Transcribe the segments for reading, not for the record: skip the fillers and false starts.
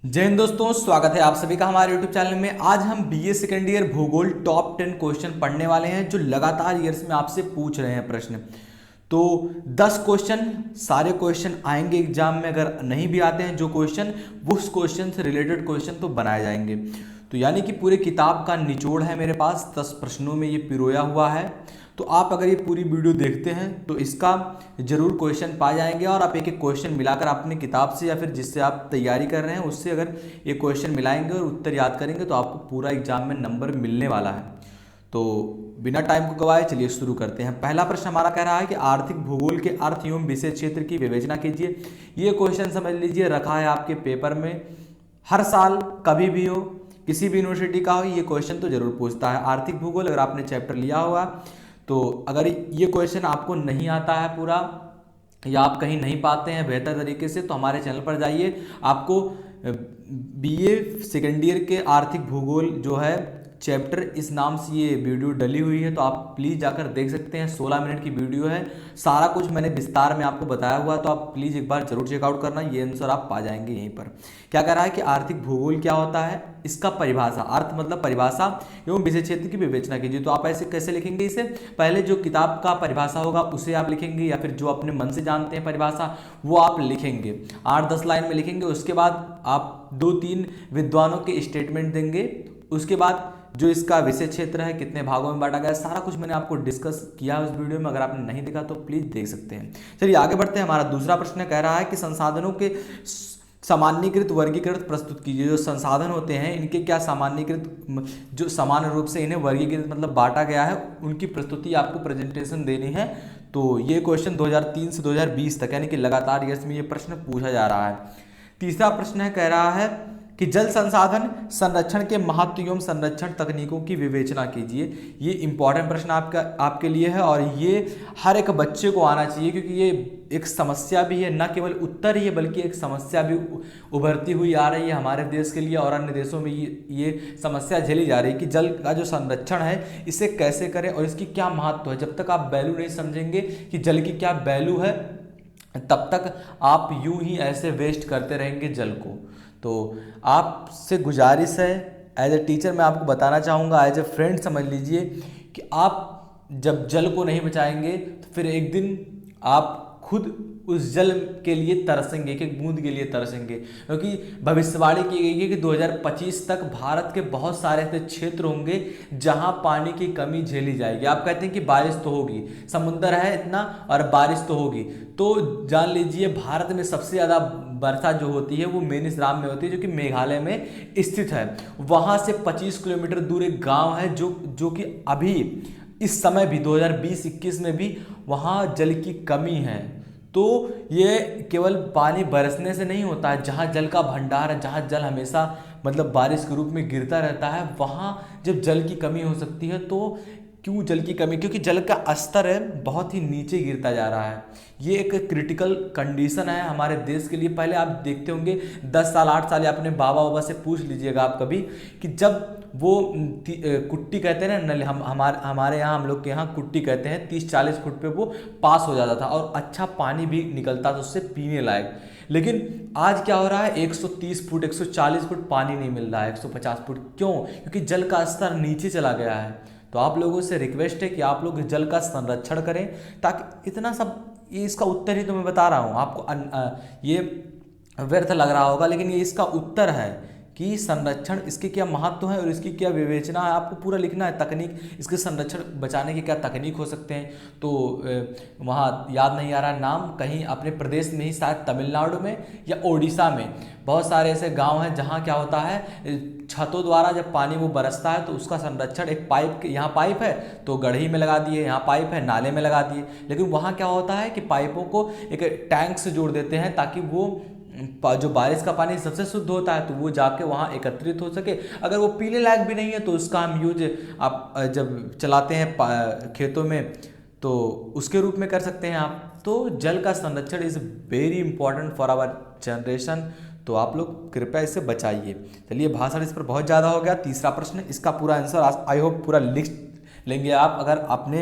जय हिंद दोस्तों, स्वागत है आप सभी का हमारे YouTube चैनल में। आज हम बीए सेकेंड ईयर भूगोल टॉप 10 क्वेश्चन पढ़ने वाले हैं जो लगातार ईयर्स में आपसे पूछ रहे हैं प्रश्न। तो 10 क्वेश्चन, सारे क्वेश्चन आएंगे एग्जाम में। अगर नहीं भी आते हैं जो क्वेश्चन, उस क्वेश्चन से रिलेटेड क्वेश्चन तो बनाए जाएंगे। तो यानी कि पूरे किताब का निचोड़ है मेरे पास, 10 प्रश्नों में ये पिरोया हुआ है। तो आप अगर ये पूरी वीडियो देखते हैं तो इसका जरूर क्वेश्चन पा जाएंगे और आप एक एक क्वेश्चन मिलाकर अपनी किताब से या फिर जिससे आप तैयारी कर रहे हैं उससे अगर ये क्वेश्चन मिलाएंगे और उत्तर याद करेंगे तो आपको पूरा एग्जाम में नंबर मिलने वाला है। तो बिना टाइम को गवाए चलिए शुरू करते हैं। पहला प्रश्न हमारा कह रहा है कि आर्थिक भूगोल के अर्थ एवं विषय क्षेत्र की विवेचना कीजिए। ये क्वेश्चन समझ लीजिए रखा है आपके पेपर में, हर साल कभी भी हो, किसी भी यूनिवर्सिटी का हो, ये क्वेश्चन तो जरूर पूछता है। आर्थिक भूगोल अगर आपने चैप्टर लिया होगा तो अगर ये क्वेश्चन आपको नहीं आता है पूरा या आप कहीं नहीं पाते हैं बेहतर तरीके से तो हमारे चैनल पर जाइए। आपको बीए सेकेंड ईयर के आर्थिक भूगोल जो है चैप्टर, इस नाम से ये वीडियो डली हुई है, तो आप प्लीज़ जाकर देख सकते हैं। 16 मिनट की वीडियो है, सारा कुछ मैंने विस्तार में आपको बताया हुआ, तो आप प्लीज़ एक बार जरूर चेकआउट करना। ये आंसर आप पा जाएंगे यहीं पर। क्या कह रहा है कि आर्थिक भूगोल क्या होता है, इसका परिभाषा, अर्थ मतलब परिभाषा एवं विषय क्षेत्र की विवेचना कीजिए। तो आप ऐसे कैसे लिखेंगे इसे, पहले जो किताब का परिभाषा होगा उसे आप लिखेंगे या फिर जो अपने मन से जानते हैं परिभाषा वो आप लिखेंगे, 8-10 लाइन में लिखेंगे। उसके बाद आप 2-3 विद्वानों के स्टेटमेंट देंगे। उसके बाद जो इसका विषय क्षेत्र है, कितने भागों में बांटा गया है, सारा कुछ मैंने आपको डिस्कस किया है उस वीडियो में। अगर आपने नहीं देखा तो प्लीज देख सकते हैं। चलिए आगे बढ़ते हैं। हमारा दूसरा प्रश्न कह रहा है कि संसाधनों के सामान्यीकृत वर्गीकृत प्रस्तुत कीजिए। जो संसाधन होते हैं इनके क्या सामान्यीकृत, जो सामान्य रूप से इन्हें वर्गीकृत मतलब बांटा गया है, उनकी प्रस्तुति आपको प्रेजेंटेशन देनी है। तो ये क्वेश्चन 2003 से 2020 तक यानी कि लगातार ईयर्स में ये प्रश्न पूछा जा रहा है। तीसरा प्रश्न है, कह रहा है कि जल संसाधन संरक्षण के महत्व एवं संरक्षण तकनीकों की विवेचना कीजिए। ये इंपॉर्टेंट प्रश्न आपके लिए है और ये हर एक बच्चे को आना चाहिए, क्योंकि ये एक समस्या भी है, न केवल उत्तर ही है बल्कि एक समस्या भी उभरती हुई आ रही है हमारे देश के लिए और अन्य देशों में ये समस्या झेली जा रही है कि जल का जो संरक्षण है इसे कैसे करें और इसकी क्या महत्व है। जब तक आप वैल्यू नहीं समझेंगे कि जल की क्या वैल्यू है, तब तक आप यूं ही ऐसे वेस्ट करते रहेंगे जल को। तो आपसे गुजारिश है, एज ए टीचर मैं आपको बताना चाहूँगा, एज ए फ्रेंड समझ लीजिए कि आप जब जल को नहीं बचाएंगे तो फिर एक दिन आप खुद उस जल के लिए तरसेंगे, एक एक बूंद के लिए तरसेंगे। क्योंकि भविष्यवाणी की गई है कि 2025 तक भारत के बहुत सारे ऐसे क्षेत्र होंगे जहां पानी की कमी झेली जाएगी। आप कहते हैं कि बारिश तो होगी, समुंदर है इतना और बारिश तो होगी, तो जान लीजिए भारत में सबसे ज़्यादा वर्षा जो होती है वो मेनिसराम में होती है, जो कि मेघालय में स्थित है। वहाँ से 25 किलोमीटर दूर एक गाँव है जो कि अभी इस समय भी 2020-21 में भी वहाँ जल की कमी है। तो ये केवल पानी बरसने से नहीं होता है, जहाँ जल का भंडार है, जहाँ जल हमेशा मतलब बारिश के रूप में गिरता रहता है, वहाँ जब जल की कमी हो सकती है। तो क्यों जल की कमी, क्योंकि जल का स्तर है बहुत ही नीचे गिरता जा रहा है। ये एक क्रिटिकल कंडीशन है हमारे देश के लिए। पहले आप देखते होंगे 10 साल 8 साल, या अपने बाबा से पूछ लीजिएगा आप कभी कि जब वो कुट्टी कहते हैं ना, नल, हमारे यहाँ, हम लोग के यहाँ कुट्टी कहते हैं, 30-40 फुट पे वो पास हो जाता था और अच्छा पानी भी निकलता था उससे पीने लायक। लेकिन आज क्या हो रहा है, 130 फुट 140 फुट पानी नहीं मिल रहा है, 150 फुट। क्यों? क्योंकि जल का स्तर नीचे चला गया है। तो आप लोगों से रिक्वेस्ट है कि आप लोग जल का संरक्षण करें, ताकि इतना सब, ये इसका उत्तर ही तो मैं बता रहा हूँ आपको। ये व्यर्थ लग रहा होगा लेकिन ये इसका उत्तर है कि संरक्षण, इसके क्या महत्व है और इसकी क्या विवेचना है, आपको पूरा लिखना है। तकनीक, इसके संरक्षण बचाने के क्या तकनीक हो सकते हैं। तो वहाँ याद नहीं आ रहा नाम, कहीं अपने प्रदेश में ही शायद तमिलनाडु में या ओडिशा में बहुत सारे ऐसे गांव हैं जहाँ क्या होता है, छतों द्वारा जब पानी वो बरसता है तो उसका संरक्षण, एक पाइप, यहाँ पाइप है तो गढ़ी में लगा दिए, यहाँ पाइप है नाले में लगा दिए। लेकिन वहाँ क्या होता है कि पाइपों को एक टैंक से जोड़ देते हैं ताकि वो जो बारिश का पानी सबसे शुद्ध होता है तो वो जाके वहाँ एकत्रित हो सके। अगर वो पीने लायक भी नहीं है तो उसका हम यूज आप जब चलाते हैं खेतों में तो उसके रूप में कर सकते हैं आप। तो जल का संरक्षण is very important for our generation. तो आप लोग कृपया इसे बचाइए। चलिए, भाषण इस पर बहुत ज़्यादा हो गया। तीसरा प्रश्न, इसका पूरा आंसर आई होप पूरा लिस्ट लेंगे आप। अगर आपने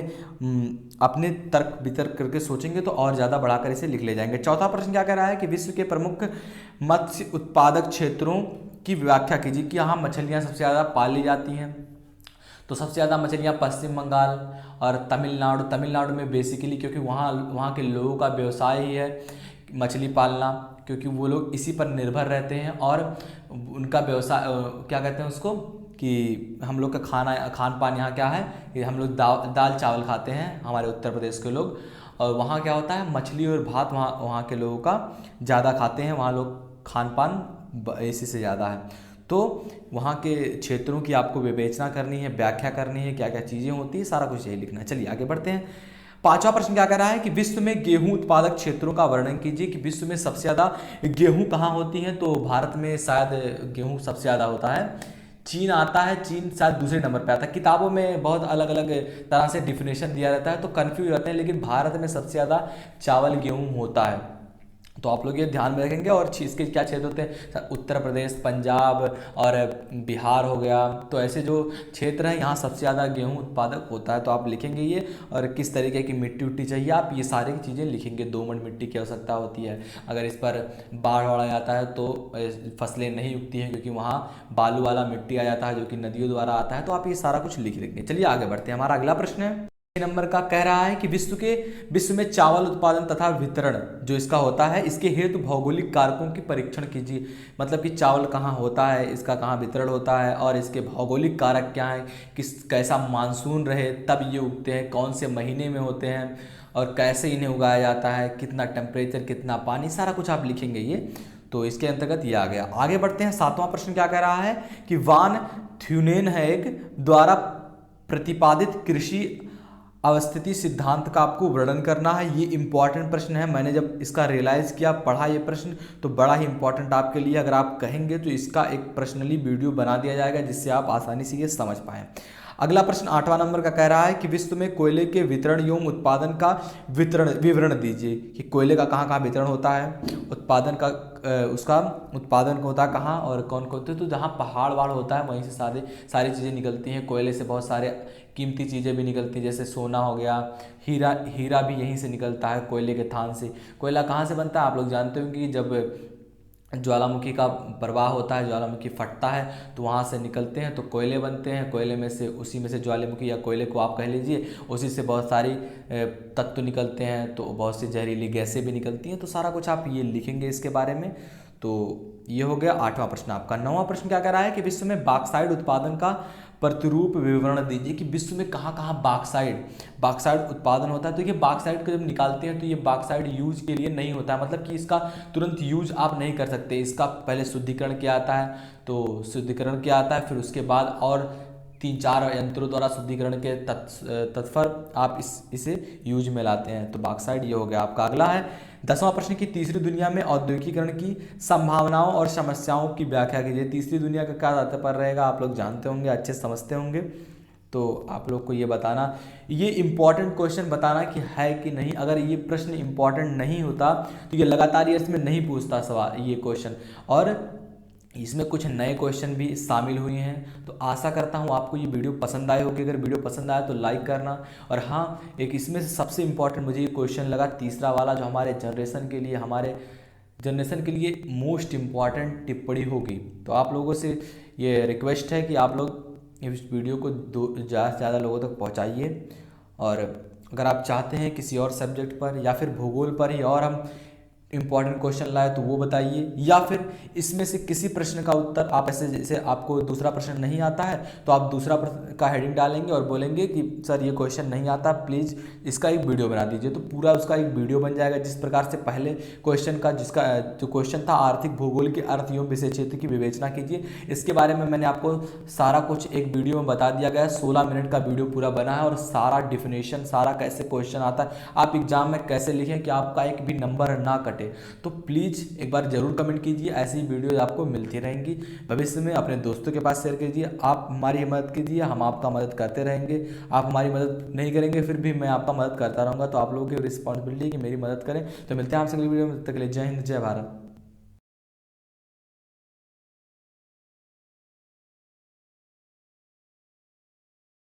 अपने तर्क वितर्क करके सोचेंगे तो और ज़्यादा बढ़ाकर इसे लिख ले जाएंगे। चौथा प्रश्न क्या कह रहा है कि विश्व के प्रमुख मत्स्य उत्पादक क्षेत्रों की व्याख्या कीजिए कि यहाँ मछलियाँ सबसे ज़्यादा पाली जाती हैं। तो सबसे ज़्यादा मछलियाँ पश्चिम बंगाल और तमिलनाडु में बेसिकली, क्योंकि वहाँ के लोगों का व्यवसाय ही है मछली पालना, क्योंकि वो लोग इसी पर निर्भर रहते हैं और उनका व्यवसाय क्या कहते हैं उसको, कि हम लोग का खान पान यहाँ क्या है, ये हम लोग दाल चावल खाते हैं हमारे उत्तर प्रदेश के लोग, और वहाँ क्या होता है मछली और भात वहाँ के लोगों का ज़्यादा खाते हैं, वहाँ लोग खान पान इसी से ज़्यादा है। तो वहाँ के क्षेत्रों की आपको विवेचना करनी है, व्याख्या करनी है, क्या क्या चीज़ें होती है, सारा कुछ यही लिखना है। चलिए आगे बढ़ते हैं। पांचवा प्रश्न क्या कह रहा है कि विश्व में गेहूं उत्पादक क्षेत्रों का वर्णन कीजिए कि विश्व में सबसे ज़्यादा गेहूं कहाँ होती है। तो भारत में शायद गेहूं सबसे ज़्यादा होता है, चीन आता है, चीन शायद दूसरे नंबर पे आता है। किताबों में बहुत अलग अलग तरह से डिफिनेशन दिया रहता है तो कन्फ्यूज रहते हैं, लेकिन भारत में सबसे ज़्यादा चावल गेहूँ होता है। तो आप लोग ये ध्यान में रखेंगे। और इसके क्या क्षेत्र होते हैं, उत्तर प्रदेश, पंजाब और बिहार हो गया, तो ऐसे जो क्षेत्र हैं यहाँ सबसे ज़्यादा गेहूं उत्पादक होता है। तो आप लिखेंगे ये, और किस तरीके की मिट्टी उट्टी चाहिए आप ये सारी चीज़ें लिखेंगे। दोमट मिट्टी की आवश्यकता होती है, अगर इस पर बाढ़ आ जाता है तो फसलें नहीं उगती हैं, क्योंकि वहाँ बालू वाला मिट्टी आ जाता है जो कि नदियों द्वारा आता है। तो आप ये सारा कुछ लिख लेंगे। चलिए आगे बढ़ते हैं। हमारा अगला प्रश्न है नंबर का, कह रहा है कि विश्व में चावल उत्पादन तथा वितरण जो इसका होता है, इसके हेतु भौगोलिक कारकों की परीक्षण कीजिए। मतलब कि चावल कहाँ होता है, इसका कहाँ वितरण होता है, और इसके भौगोलिक कारक क्या हैं, कैसा मानसून रहे तब ये उगते हैं, कौन से महीने में होते हैं, और कैसे इन्हें उगाया जाता है, कितना टेम्परेचर, कितना पानी, सारा कुछ आप लिखेंगे ये। तो इसके अंतर्गत ये आ गया। आगे बढ़ते हैं। सातवां प्रश्न क्या कह रहा है कि वान थ्यूनेनहैग द्वारा प्रतिपादित कृषि अवस्थिति सिद्धांत का आपको वर्णन करना है। ये इंपॉर्टेंट प्रश्न है, मैंने जब इसका रियलाइज़ किया, पढ़ा ये प्रश्न, तो बड़ा ही इंपॉर्टेंट आपके लिए। अगर आप कहेंगे तो इसका एक पर्सनली वीडियो बना दिया जाएगा जिससे आप आसानी से ये समझ पाएँ। अगला प्रश्न 8वां नंबर का कह रहा है कि विश्व में कोयले के वितरण एवं उत्पादन का विवरण दीजिए कि कोयले का कहाँ कहाँ वितरण होता है, उत्पादन का उसका उत्पादन होता है कहाँ और कौन कौन। तो जहाँ पहाड़ वहाड़ होता है वहीं से सारी चीज़ें निकलती हैं। कोयले से बहुत सारे कीमती चीज़ें भी निकलती हैं, जैसे सोना हो गया, हीरा भी यहीं से निकलता है, कोयले के थान से। कोयला कहाँ से बनता है आप लोग जानते होंगे कि जब ज्वालामुखी का प्रवाह होता है, ज्वालामुखी फटता है तो वहाँ से निकलते हैं तो कोयले बनते हैं। कोयले में से उसी में से ज्वालामुखी या कोयले को आप कह लीजिए, उसी से बहुत सारी तत्व निकलते हैं, तो बहुत सी जहरीली गैसें भी निकलती हैं। तो सारा कुछ आप ये लिखेंगे इसके बारे में। तो ये हो गया 8वां प्रश्न आपका। 9वां प्रश्न क्या कह रहा है कि विश्व में बॉक्साइट उत्पादन का प्रतिरूप विवरण दीजिए कि विश्व में कहाँ कहाँ बॉक्साइट उत्पादन होता है। तो ये बॉक्साइट को जब निकालते हैं तो ये बॉक्साइट यूज के लिए नहीं होता है, मतलब कि इसका तुरंत यूज आप नहीं कर सकते। इसका पहले शुद्धिकरण किया आता है, तो शुद्धिकरण किया आता है, फिर उसके बाद और 3-4 यंत्रों द्वारा शुद्धिकरण के तत्पर आप इसे यूज में लाते हैं। तो बॉक्साइट ये हो गया आपका। अगला है 10वां प्रश्न की तीसरी दुनिया में औद्योगिकीकरण की संभावनाओं और समस्याओं की व्याख्या कीजिए। तीसरी दुनिया का क्या तात्पर्य रहेगा आप लोग जानते होंगे, अच्छे समझते होंगे। तो आप लोग को ये बताना, ये इंपॉर्टेंट क्वेश्चन बताना कि है कि नहीं। अगर ये प्रश्न इंपॉर्टेंट नहीं होता तो ये लगातार ईयर्स में नहीं पूछता सवाल ये क्वेश्चन, और इसमें कुछ नए क्वेश्चन भी शामिल हुए हैं। तो आशा करता हूँ आपको ये वीडियो पसंद आए होगी। अगर वीडियो पसंद आया तो लाइक करना। और हाँ, एक इसमें से सबसे इम्पॉर्टेंट मुझे ये क्वेश्चन लगा तीसरा वाला, जो हमारे जनरेशन के लिए मोस्ट इम्पॉर्टेंट टिप्पणी होगी। तो आप लोगों से ये रिक्वेस्ट है कि आप लोग इस वीडियो को ज़्यादा से ज़्यादा लोगों तक पहुँचाइए। और अगर आप चाहते हैं किसी और सब्जेक्ट पर या फिर भूगोल पर ही और हम इंपॉर्टेंट क्वेश्चन लाए तो वो बताइए, या फिर इसमें से किसी प्रश्न का उत्तर आप ऐसे, जैसे आपको दूसरा प्रश्न नहीं आता है तो आप दूसरा प्रश्न का हेडिंग डालेंगे और बोलेंगे कि सर ये क्वेश्चन नहीं आता, प्लीज़ इसका एक वीडियो बना दीजिए। तो पूरा उसका एक वीडियो बन जाएगा। जिस प्रकार से पहले क्वेश्चन का जो क्वेश्चन था आर्थिक भूगोल के अर्थ एवं विषय क्षेत्र की विवेचना कीजिए, इसके बारे में मैंने आपको सारा कुछ एक वीडियो में बता दिया गया है। 16 मिनट का वीडियो पूरा बना है और सारा डिफिनेशन, सारा कैसे क्वेश्चन आता है, आप एग्जाम में कैसे लिखें कि आपका एक भी नंबर ना कटे। तो प्लीज़ एक बार जरूर कमेंट कीजिए। ऐसी वीडियोज आपको मिलती रहेंगी भविष्य में। अपने दोस्तों के पास शेयर कीजिए। आप हमारी मदद कीजिए, हम आपका मदद करते रहेंगे। आप हमारी मदद नहीं करेंगे फिर भी मैं आपका मदद करता रहूँगा। तो आप लोगों की रिस्पॉन्सिबिलिटी है कि मेरी मदद करें। तो मिलते हैं आपसे अगली वीडियो में, तब तक के लिए जय हिंद, जय भारत।